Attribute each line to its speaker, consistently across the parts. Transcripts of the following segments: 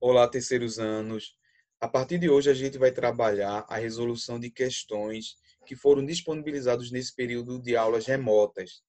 Speaker 1: Olá, terceiros anos. A partir de hoje, a gente vai trabalhar a resolução de questões que foram disponibilizados nesse período de aulas remotas.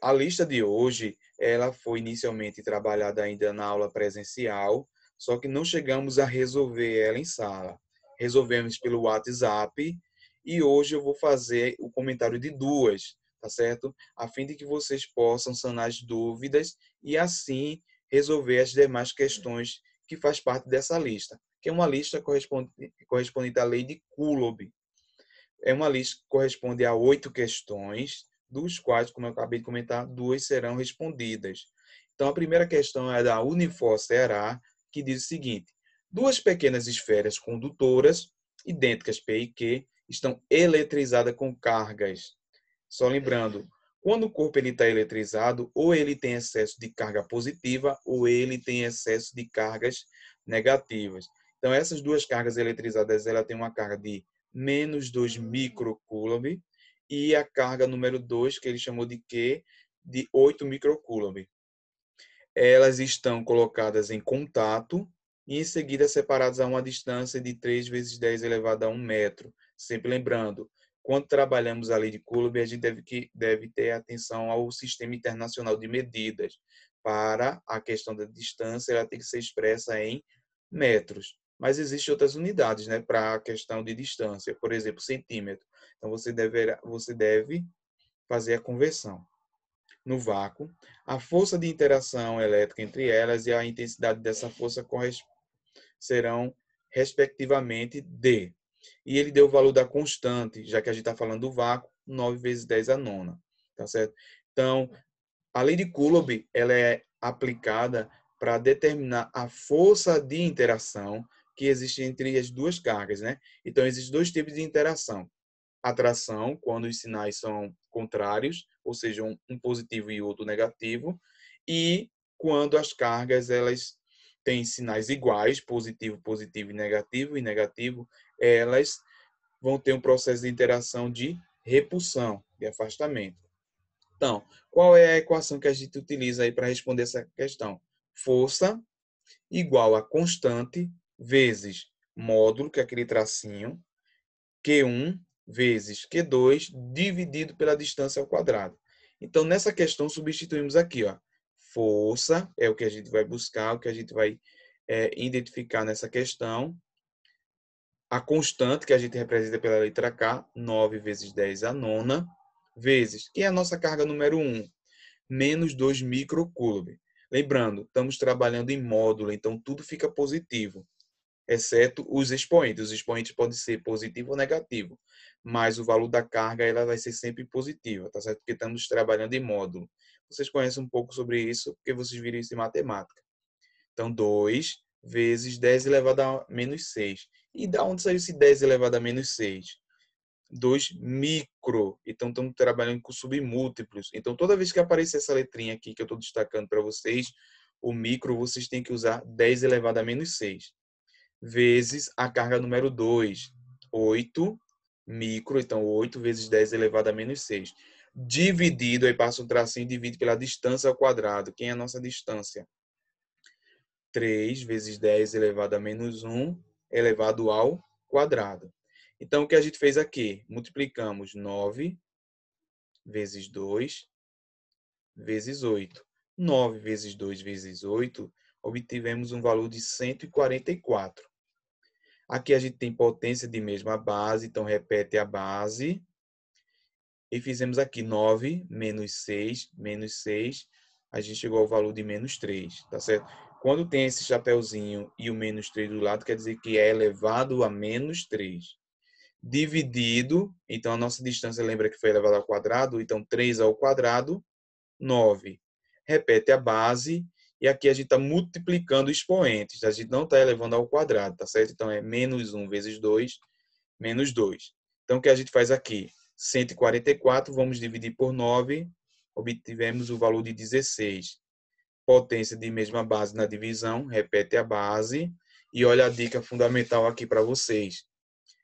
Speaker 1: A lista de hoje, ela foi inicialmente trabalhada ainda na aula presencial, só que não chegamos a resolver ela em sala. Resolvemos pelo WhatsApp e hoje eu vou fazer o comentário de duas, tá certo? A fim de que vocês possam sanar as dúvidas e assim resolver as demais questões que faz parte dessa lista, que é uma lista correspondente à lei de Coulomb. É uma lista que corresponde a 8 questões, dos quais, como eu acabei de comentar, 2 serão respondidas. Então, a primeira questão é da Unifor Ceará, que diz o seguinte: duas pequenas esferas condutoras, idênticas P e Q, estão eletrizadas com cargas. Só lembrando, quando o corpo está eletrizado, ou ele tem excesso de carga positiva, ou ele tem excesso de cargas negativas. Então, essas duas cargas eletrizadas, ela tem uma carga de menos 2 microcoulomb e a carga número 2, que ele chamou de Q, de 8 microcoulomb. Elas estão colocadas em contato e em seguida separadas a uma distância de 3 vezes 10 elevado a 1 metro. Sempre lembrando, quando trabalhamos a lei de Coulomb, a gente deve ter atenção ao sistema internacional de medidas. Para a questão da distância, ela tem que ser expressa em metros. Mas existem outras unidades, né, para a questão de distância, por exemplo, centímetro. Então, você deve fazer a conversão. No vácuo, a força de interação elétrica entre elas e a intensidade dessa força serão, respectivamente, D. E ele deu o valor da constante, já que a gente está falando do vácuo, 9 vezes 10 a nona. Tá certo? Então, a lei de Coulomb ela é aplicada para determinar a força de interação que existe entre as duas cargas, né? Então, existem dois tipos de interação. Atração, quando os sinais são contrários, ou seja, um positivo e outro negativo, e quando as cargas elas têm sinais iguais, positivo, positivo e negativo, elas vão ter um processo de interação de repulsão, de afastamento. Então, qual é a equação que a gente utiliza aí para responder essa questão? Força igual a constante vezes módulo, que é aquele tracinho, Q1 vezes Q2 dividido pela distância ao quadrado. Então, nessa questão, substituímos aqui, ó, força é o que a gente vai buscar, o que a gente vai identificar nessa questão. A constante, que a gente representa pela letra K, 9 vezes 10 a nona, vezes, que é a nossa carga número 1, menos 2 microcoulomb. Lembrando, estamos trabalhando em módulo, então tudo fica positivo, exceto os expoentes. Os expoentes podem ser positivo ou negativo, mas o valor da carga ela vai ser sempre positiva, tá certo? Porque estamos trabalhando em módulo. Vocês conhecem um pouco sobre isso, porque vocês viram isso em matemática. Então, 2 vezes 10 elevado a menos 6. E da onde saiu esse 10 elevado a menos 6? 2 micro. Então, estamos trabalhando com submúltiplos. Então, toda vez que aparecer essa letrinha aqui que eu estou destacando para vocês, o micro, vocês têm que usar 10 elevado a menos 6. Vezes a carga número 2, 8 micro. Então, 8 vezes 10 elevado a menos 6. Dividido, aí passa um tracinho e divide pela distância ao quadrado. Quem é a nossa distância? 3 vezes 10 elevado a menos 1 elevado ao quadrado. Então, o que a gente fez aqui? Multiplicamos 9 vezes 2 vezes 8. 9 vezes 2 vezes 8, obtivemos um valor de 144. Aqui a gente tem potência de mesma base, então repete a base. E fizemos aqui 9 menos 6, a gente chegou ao valor de menos 3, tá certo? Quando tem esse chapeuzinho e o menos 3 do lado, quer dizer que é elevado a menos 3. Dividido, então a nossa distância lembra que foi elevada ao quadrado, então 3 ao quadrado, 9. Repete a base, e aqui a gente está multiplicando expoentes, a gente não está elevando ao quadrado, tá certo? Então é menos 1 vezes 2, menos 2. Então o que a gente faz aqui? 144, vamos dividir por 9, obtivemos o valor de 16. Potência de mesma base na divisão, repete a base, e olha a dica fundamental aqui para vocês.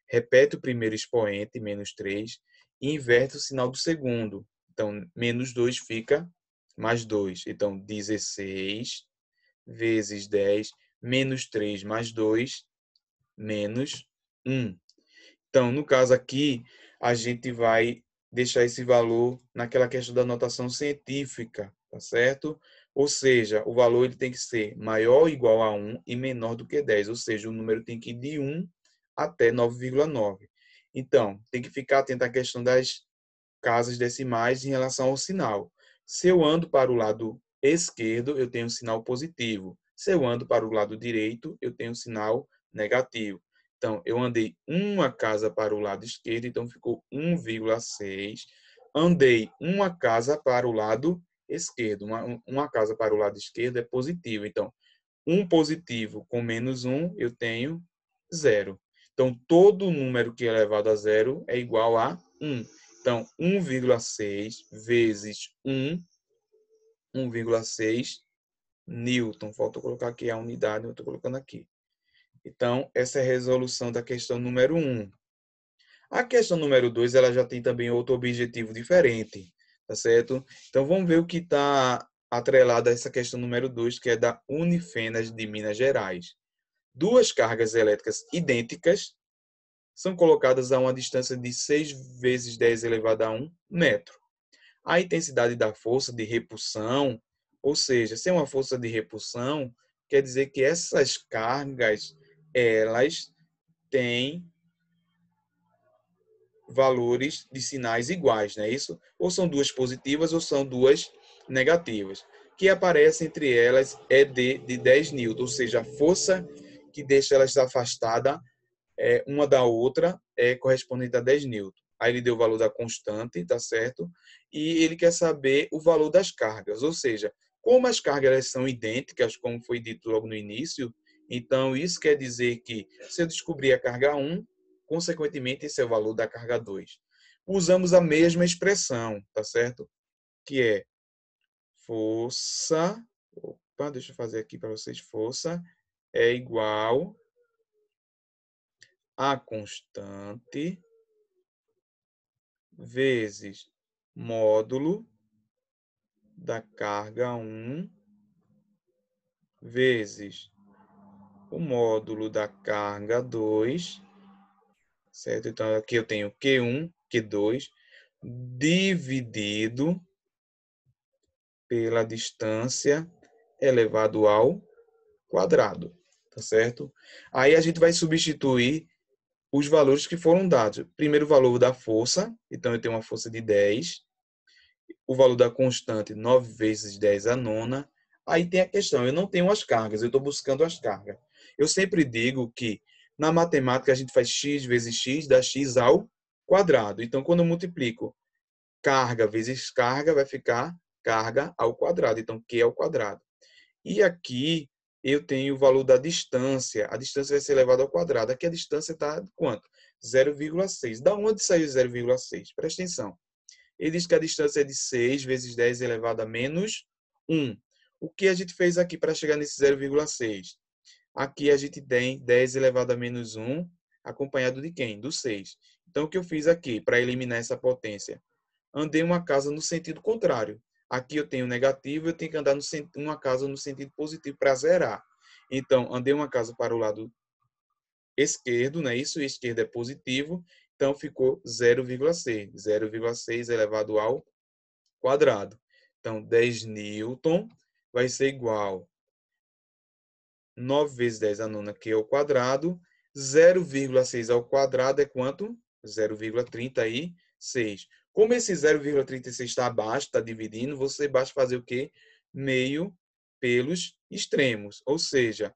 Speaker 1: Repete o primeiro expoente, menos 3, e inverte o sinal do segundo. Então, menos 2 fica mais 2. Então, 16 vezes 10, menos 3 mais 2, menos 1. Então, no caso aqui, a gente vai deixar esse valor naquela questão da notação científica, tá certo? Ou seja, o valor ele tem que ser maior ou igual a 1 e menor do que 10, ou seja, o número tem que ir de 1 até 9,9. Então, tem que ficar atento à questão das casas decimais em relação ao sinal. Se eu ando para o lado esquerdo, eu tenho um sinal positivo. Se eu ando para o lado direito, eu tenho um sinal negativo. Então, eu andei uma casa para o lado esquerdo, então ficou 1,6. Andei uma casa para o lado esquerdo. Uma casa para o lado esquerdo é positivo. Então, um positivo com menos 1, eu tenho 0. Então, todo número que é elevado a 0 é igual a 1. Então, 1,6 vezes 1,6 Newton. Falta colocar aqui a unidade, eu estou colocando aqui. Então, essa é a resolução da questão número 1. A questão número 2, ela já tem também outro objetivo diferente, tá certo? Então, vamos ver o que está atrelado a essa questão número 2, que é da Unifenas de Minas Gerais. Duas cargas elétricas idênticas são colocadas a uma distância de 6 vezes 10 elevado a 1 metro. A intensidade da força de repulsão, ou seja, se é uma força de repulsão, quer dizer que essas cargas, elas têm valores de sinais iguais, não é isso? Ou são duas positivas ou são duas negativas. Que aparece entre elas é de 10 newtons, ou seja, a força que deixa elas afastadas uma da outra é correspondente a 10 newtons. Aí ele deu o valor da constante, tá certo? E ele quer saber o valor das cargas, ou seja, como as cargas são idênticas, como foi dito logo no início, então isso quer dizer que se eu descobrir a carga 1, consequentemente esse é o valor da carga 2. Usamos a mesma expressão, tá certo? Que é força, opa, deixa eu fazer aqui para vocês, força é igual a constante vezes módulo da carga 1 vezes o módulo da carga 2, certo? Então, aqui eu tenho Q1, Q2, dividido pela distância elevado ao quadrado, tá certo? Aí a gente vai substituir os valores que foram dados. Primeiro, o valor da força, então eu tenho uma força de 10, o valor da constante 9 vezes 10 a nona. Aí tem a questão, eu não tenho as cargas, eu estou buscando as cargas. Eu sempre digo que na matemática a gente faz x vezes x dá x ao quadrado. Então, quando eu multiplico carga vezes carga, vai ficar carga ao quadrado. Então, Q ao quadrado. E aqui eu tenho o valor da distância. A distância vai ser elevada ao quadrado. Aqui a distância está quanto? 0,6. Da onde saiu 0,6? Presta atenção. Ele diz que a distância é de 6 vezes 10 elevado a menos 1. O que a gente fez aqui para chegar nesse 0,6? Aqui a gente tem 10 elevado a menos 1, acompanhado de quem? Do 6. Então, o que eu fiz aqui para eliminar essa potência? Andei uma casa no sentido contrário. Aqui eu tenho negativo, eu tenho que andar uma casa no sentido positivo para zerar. Então, andei uma casa para o lado esquerdo, não é isso? O esquerdo é positivo, então ficou 0,6. 0,6 elevado ao quadrado. Então, 10 newton vai ser igual 9 vezes 10 a nona, que é o quadrado. 0,6 ao quadrado é quanto? 0,36. Como esse 0,36 está abaixo, está dividindo, você basta fazer o quê? Meio pelos extremos. Ou seja,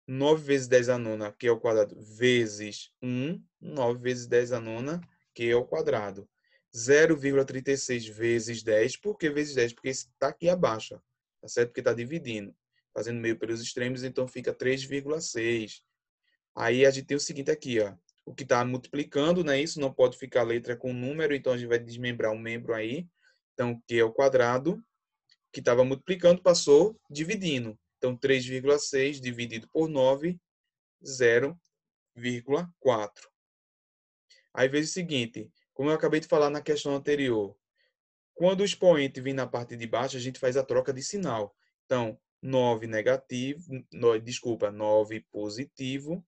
Speaker 1: 9 vezes 10 a nona, que é o quadrado, vezes 1. 9 vezes 10 a nona, que é o quadrado. 0,36 vezes 10. Por que vezes 10? Porque está aqui abaixo. Ó. Tá certo? Porque está dividindo. Fazendo meio pelos extremos, então fica 3,6. Aí a gente tem o seguinte aqui, ó. O que está multiplicando, né? Isso não pode ficar letra com número, então a gente vai desmembrar um membro aí. Então, que é o quadrado, que estava multiplicando, passou dividindo. Então, 3,6 dividido por 9, 0,4. Aí veja o seguinte, como eu acabei de falar na questão anterior, Quando o expoente vir na parte de baixo, a gente faz a troca de sinal. Então, 9 negativo, desculpa, 9 positivo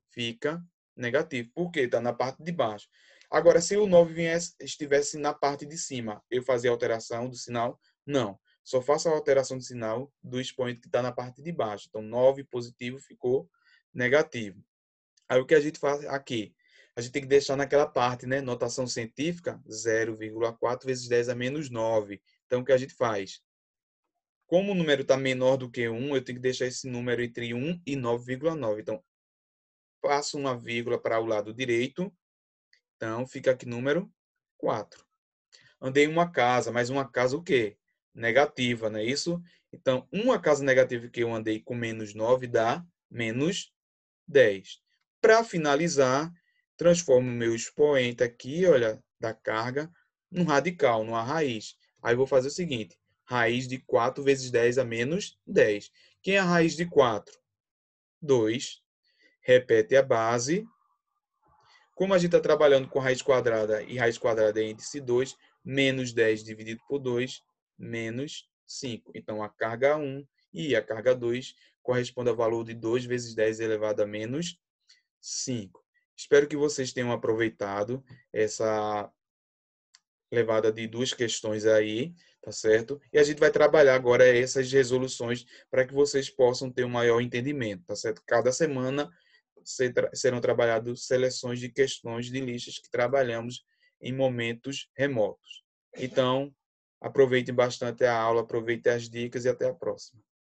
Speaker 1: fica negativo, porque está na parte de baixo. Agora, se o 9 estivesse na parte de cima, eu fazia a alteração do sinal? Não. Só faço a alteração do sinal do expoente que está na parte de baixo. Então, 9 positivo ficou negativo. Aí, o que a gente faz aqui? A gente tem que deixar naquela parte, né? Notação científica, 0,4 vezes 10 a menos 9. Então, o que a gente faz? Como o número está menor do que 1, eu tenho que deixar esse número entre 1 e 9,9. Então, passo uma vírgula para o lado direito. Então, fica aqui número 4. Andei em uma casa, mas uma casa o quê? Negativa, não é isso? Então, uma casa negativa que eu andei com menos 9 dá menos 10. Para finalizar, transformo o meu expoente aqui, olha, da carga, num radical, numa raiz. Aí eu vou fazer o seguinte, raiz de 4 vezes 10 a menos 10. Quem é a raiz de 4? 2. Repete a base. Como a gente está trabalhando com raiz quadrada e raiz quadrada é índice 2, menos 10 dividido por 2, menos 5. Então, a carga 1 e a carga 2 corresponde ao valor de 2 vezes 10 elevado a menos 5. Espero que vocês tenham aproveitado essa levada de duas questões aí, tá certo? E a gente vai trabalhar agora essas resoluções para que vocês possam ter um maior entendimento, tá certo? Cada semana serão trabalhadas seleções de questões de listas que trabalhamos em momentos remotos. Então, aproveitem bastante a aula, aproveitem as dicas e até a próxima.